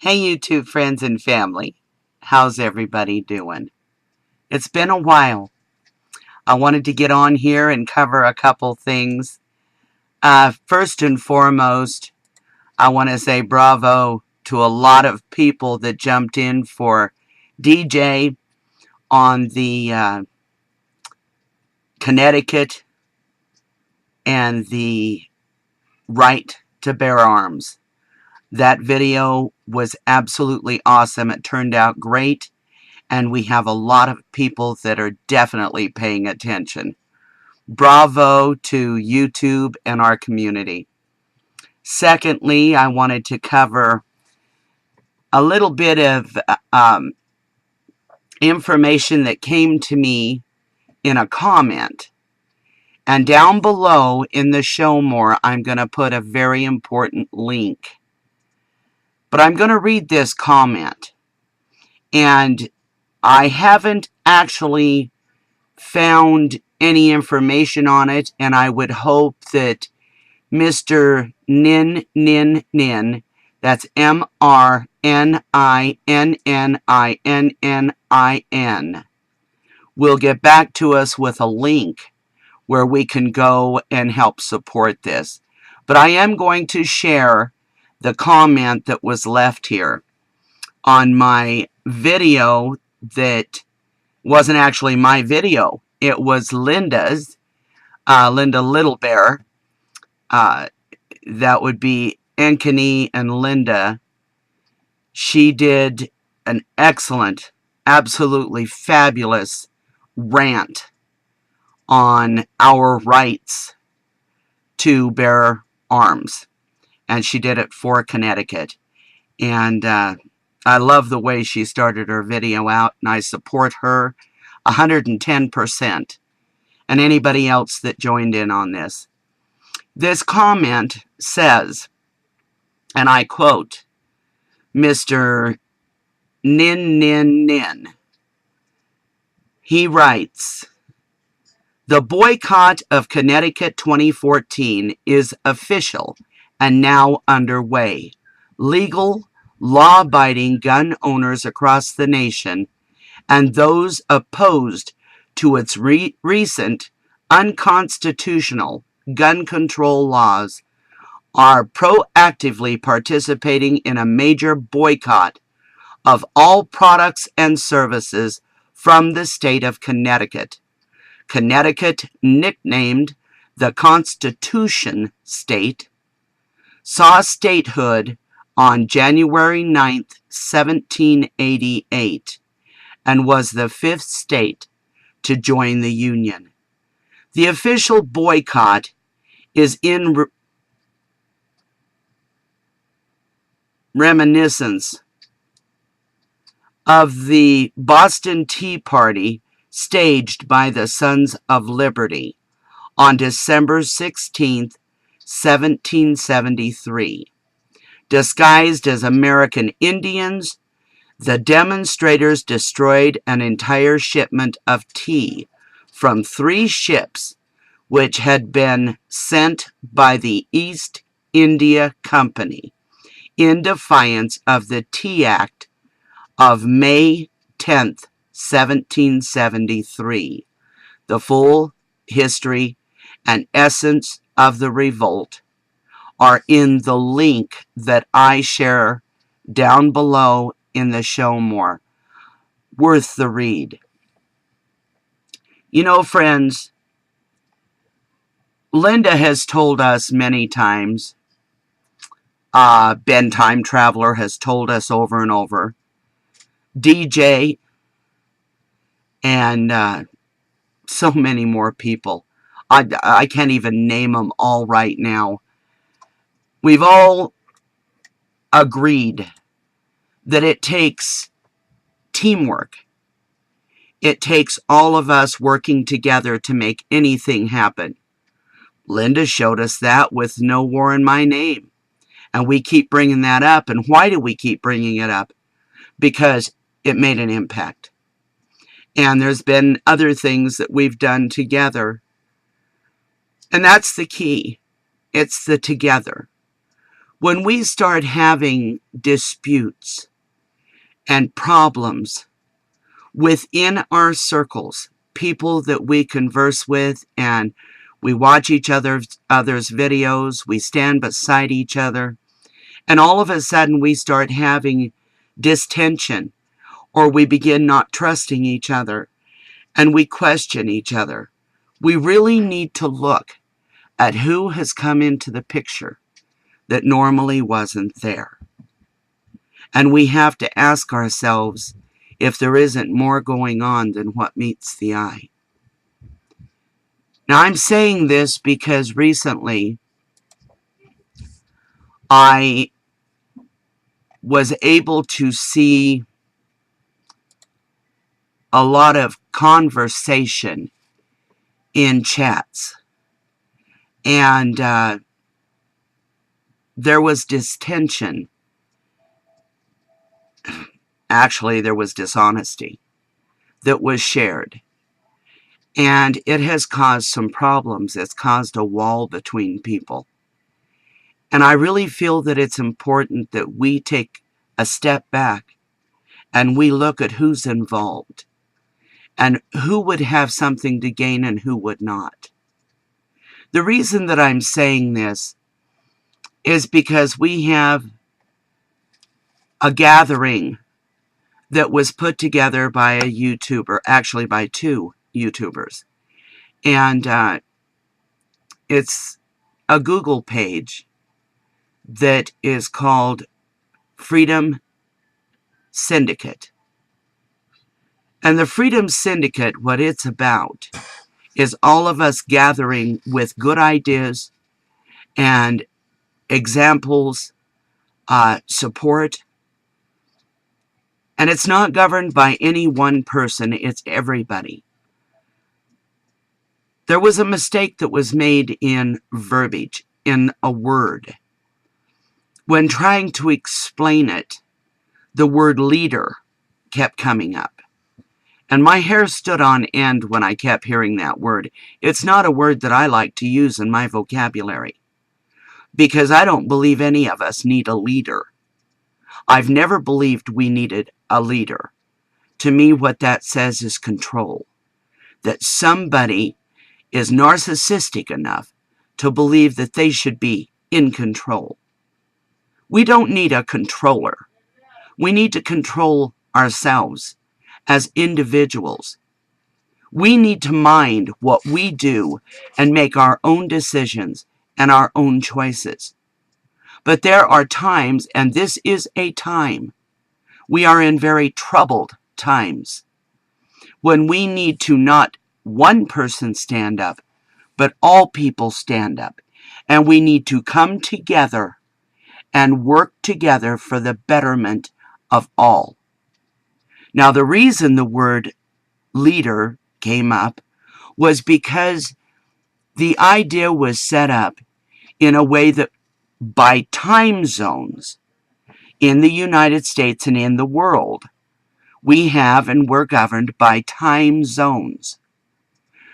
Hey, YouTube friends and family. How's everybody doing? It's been a while. I wanted to get on here and cover a couple things. First and foremost, I want to say bravo to a lot of people that jumped in for DJ on the Connecticut and the right to bear arms. That video was absolutely awesome. It turned out great. And we have a lot of people that are definitely paying attention. Bravo to YouTube and our community. Secondly, I wanted to cover a little bit of information that came to me in a comment. And down below in the show more, I'm going to put a very important link. But I'm going to read this comment. And I haven't actually found any information on it, and I would hope that Mr. Mrninninnin, that's mrninninnin, will get back to us with a link where we can go and help support this. But I am going to share the comment that was left here on my video that wasn't actually my video. It was Linda's, Linda Little Bear. That would be Ankeny and Linda. She did an excellent, absolutely fabulous rant on our rights to bear arms. And she did it for Connecticut. And I love the way she started her video out, and I support her 110%, and anybody else that joined in on this. This comment says, and I quote, Mr. Mrninninnin. He writes, "The boycott of Connecticut 2014 is official and now underway. Legal, law-abiding gun owners across the nation and those opposed to its recent unconstitutional gun control laws are proactively participating in a major boycott of all products and services from the state of Connecticut. Connecticut, nicknamed the Constitution State, saw statehood on January 9th, 1788, and was the fifth state to join the Union. The official boycott is in reminiscence of the Boston Tea Party staged by the Sons of Liberty on December 16th, 1773. Disguised as American Indians, the demonstrators destroyed an entire shipment of tea from 3 ships which had been sent by the East India Company in defiance of the Tea Act of May 10th, 1773. The full history and essence of the revolt are in the link that I share down below in the show more. Worth the read. You know, friends, Linda has told us many times, Ben Time Traveler has told us over and over, DJ, and so many more people. I can't even name them all right now. We've all agreed that it takes teamwork. It takes all of us working together to make anything happen. Linda showed us that with No War in My Name. And we keep bringing that up. And why do we keep bringing it up? Because it made an impact. And there's been other things that we've done together. And that's the key. It's the together. When we start having disputes and problems within our circles, people that we converse with, and we watch each other's videos, we stand beside each other, and all of a sudden we start having distension, or we begin not trusting each other, and we question each other. We really need to look at who has come into the picture that normally wasn't there. And we have to ask ourselves if there isn't more going on than what meets the eye. Now, I'm saying this because recently I was able to see a lot of conversation in chats. And there was distension. Actually, there was dishonesty that was shared. And it has caused some problems. It's caused a wall between people. And I really feel that it's important that we take a step back and we look at who's involved and who would have something to gain and who would not. The reason that I'm saying this is because we have a gathering that was put together by a YouTuber, actually by two YouTubers. And it's a Google page that is called Freedom Syndicate. And the Freedom Syndicate, what it's about, is all of us gathering with good ideas and examples, support. And it's not governed by any one person, it's everybody. There was a mistake that was made in verbiage, in a word. When trying to explain it, the word leader kept coming up. And my hair stood on end when I kept hearing that word. It's not a word that I like to use in my vocabulary, because I don't believe any of us need a leader. I've never believed we needed a leader. To me, what that says is control. That somebody is narcissistic enough to believe that they should be in control. We don't need a controller. We need to control ourselves as individuals. We need to mind what we do and make our own decisions and our own choices. But there are times, and this is a time, we are in very troubled times, when we need to not one person stand up, but all people stand up. And we need to come together and work together for the betterment of all. Now, the reason the word leader came up was because the idea was set up in a way that by time zones in the United States and in the world, we have and we're governed by time zones.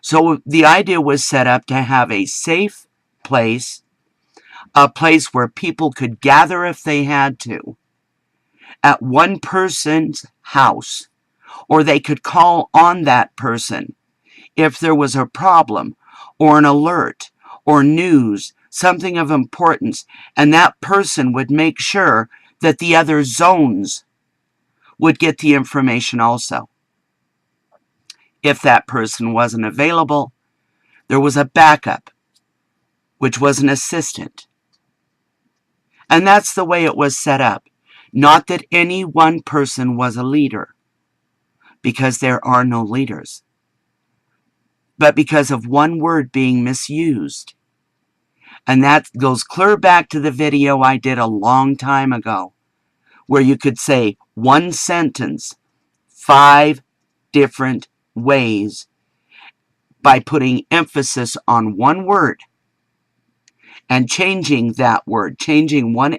So the idea was set up to have a safe place, a place where people could gather if they had to, at one person's house, or they could call on that person if there was a problem or an alert or news, something of importance, and that person would make sure that the other zones would get the information also. If that person wasn't available, there was a backup, which was an assistant. And that's the way it was set up. Not that any one person was a leader, because there are no leaders, but because of one word being misused. And that goes clear back to the video I did a long time ago, where you could say one sentence 5 different ways by putting emphasis on one word and changing that word, changing one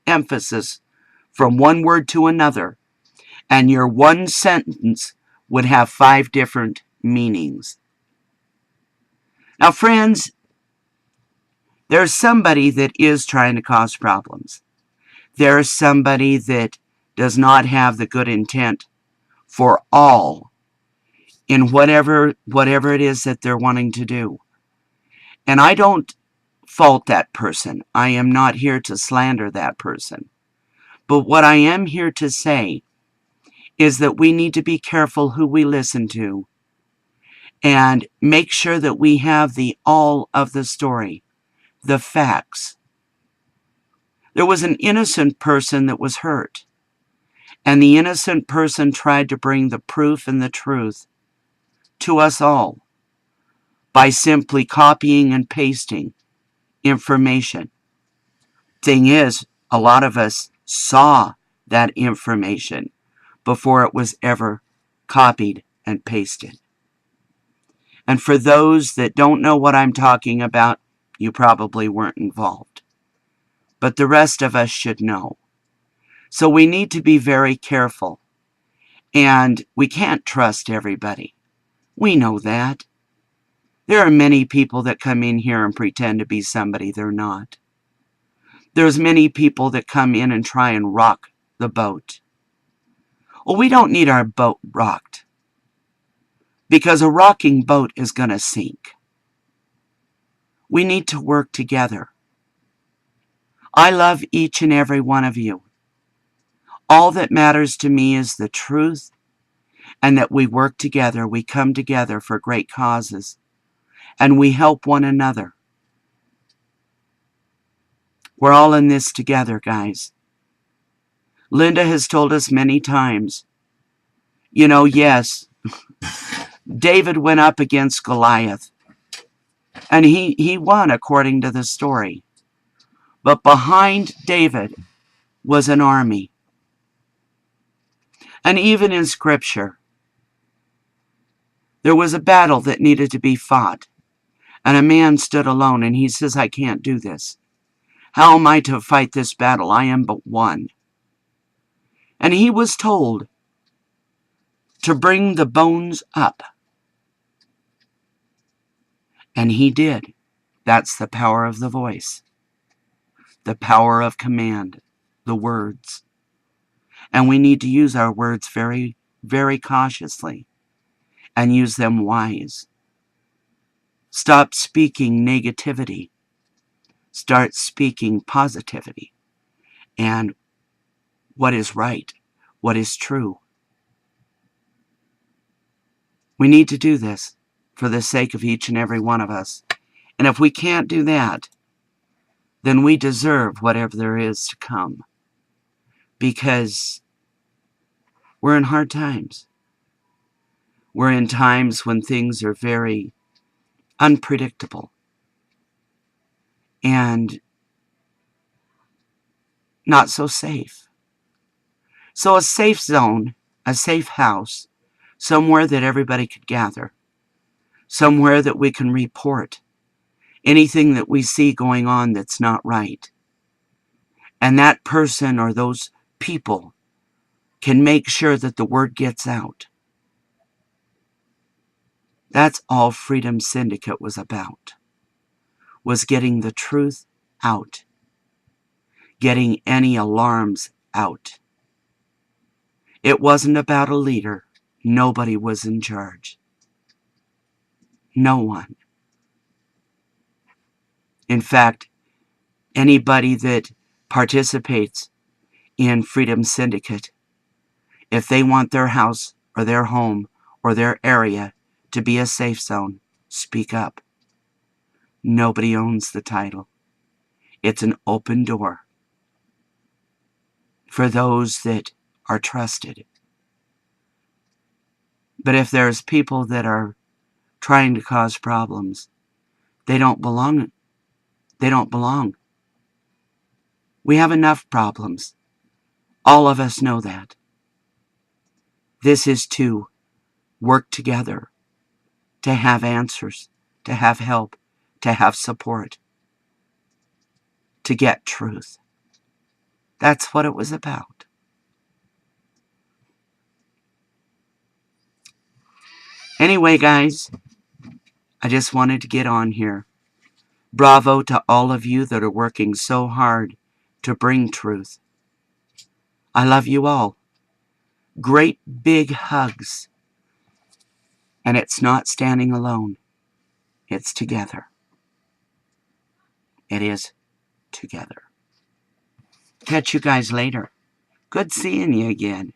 emphasis from one word to another, and your one sentence would have 5 different meanings. Now, friends, There's somebody that is trying to cause problems. There's somebody that does not have the good intent for all in whatever it is that they're wanting to do. And I don't fault that person. I am not here to slander that person. But what I am here to say is that we need to be careful who we listen to and make sure that we have the all of the story, the facts. There was an innocent person that was hurt, and the innocent person tried to bring the proof and the truth to us all by simply copying and pasting information. Thing is, a lot of us saw that information before it was ever copied and pasted. And for those that don't know what I'm talking about, you probably weren't involved. But the rest of us should know. So we need to be very careful. And we can't trust everybody. We know that. There are many people that come in here and pretend to be somebody they're not. There's many people that come in and try and rock the boat. Well, we don't need our boat rocked, because a rocking boat is going to sink. We need to work together. I love each and every one of you. All that matters to me is the truth, and that we work together. We come together for great causes, and we help one another. We're all in this together, guys. Linda has told us many times, yes, David went up against Goliath, and he won according to the story. But behind David was an army. And even in Scripture, there was a battle that needed to be fought. And a man stood alone, and he says, I can't do this. How am I to fight this battle? I am but one. And he was told to bring the bones up. And he did. That's the power of the voice. The power of command. The words. And we need to use our words very, very cautiously. And use them wise. Stop speaking negativity. Start speaking positivity. And what is right. What is true. We need to do this for the sake of each and every one of us. And if we can't do that, then we deserve whatever there is to come. Because we're in hard times. We're in times when things are very unpredictable and not so safe. So a safe zone, a safe house, somewhere that everybody could gather, somewhere that we can report anything that we see going on that's not right. And that person or those people can make sure that the word gets out. That's all Freedom Syndicate was about, was getting the truth out, getting any alarms out. It wasn't about a leader. Nobody was in charge. No one. In fact, anybody that participates in Freedom Syndicate, if they want their house or their home or their area to be a safe zone, speak up. Nobody owns the title. It's an open door for those that are trusted. But if there's people that are trying to cause problems, they don't belong. They don't belong. We have enough problems. All of us know that. This is to work together, to have answers, to have help, to have support, to get truth. That's what it was about. Anyway, guys, I just wanted to get on here. Bravo to all of you that are working so hard to bring truth. I love you all. Great big hugs. And it's not standing alone. It's together. It is together. Catch you guys later. Good seeing you again.